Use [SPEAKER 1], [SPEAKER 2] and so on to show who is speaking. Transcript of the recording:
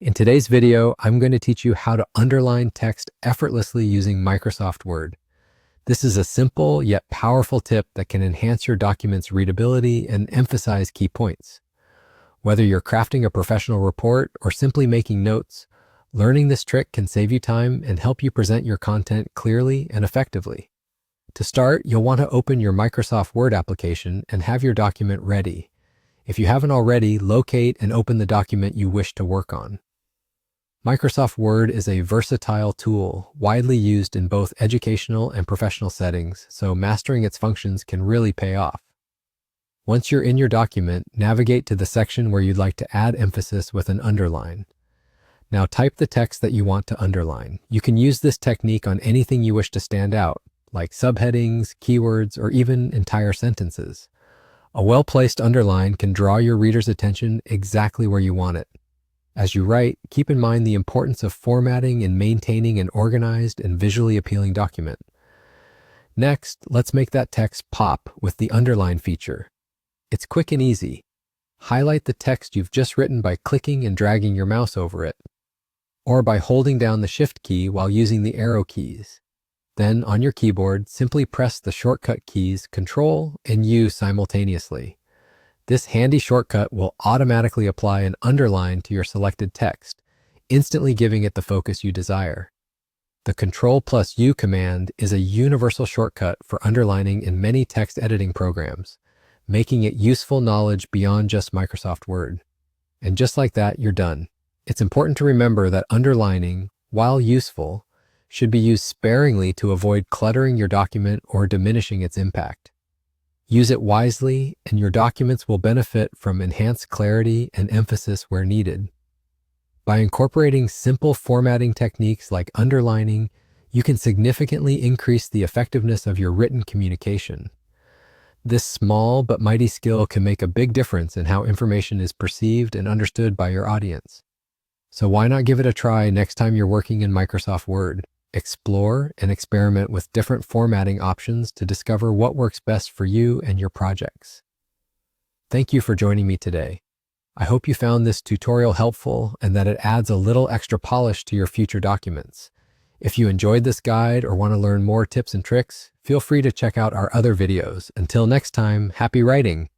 [SPEAKER 1] In today's video, I'm going to teach you how to underline text effortlessly using Microsoft Word. This is a simple yet powerful tip that can enhance your document's readability and emphasize key points. Whether you're crafting a professional report or simply making notes, learning this trick can save you time and help you present your content clearly and effectively. To start, you'll want to open your Microsoft Word application and have your document ready. If you haven't already, locate and open the document you wish to work on. Microsoft Word is a versatile tool widely used in both educational and professional settings, so mastering its functions can really pay off. Once you're in your document, navigate to the section where you'd like to add emphasis with an underline. Now type the text that you want to underline. You can use this technique on anything you wish to stand out, like subheadings, keywords, or even entire sentences. A well-placed underline can draw your reader's attention exactly where you want it. As you write, keep in mind the importance of formatting and maintaining an organized and visually appealing document. Next, let's make that text pop with the underline feature. It's quick and easy. Highlight the text you've just written by clicking and dragging your mouse over it, or by holding down the Shift key while using the arrow keys. Then, on your keyboard, simply press the shortcut keys Ctrl and U simultaneously. This handy shortcut will automatically apply an underline to your selected text, instantly giving it the focus you desire. The Ctrl+U command is a universal shortcut for underlining in many text editing programs, making it useful knowledge beyond just Microsoft Word. And just like that, you're done. It's important to remember that underlining, while useful, should be used sparingly to avoid cluttering your document or diminishing its impact. Use it wisely, and your documents will benefit from enhanced clarity and emphasis where needed. By incorporating simple formatting techniques like underlining, you can significantly increase the effectiveness of your written communication. This small but mighty skill can make a big difference in how information is perceived and understood by your audience. So why not give it a try next time you're working in Microsoft Word? Explore and experiment with different formatting options to discover what works best for you and your projects. Thank you for joining me today. I hope you found this tutorial helpful and that it adds a little extra polish to your future documents. If you enjoyed this guide or want to learn more tips and tricks, feel free to check out our other videos. Until next time, happy writing!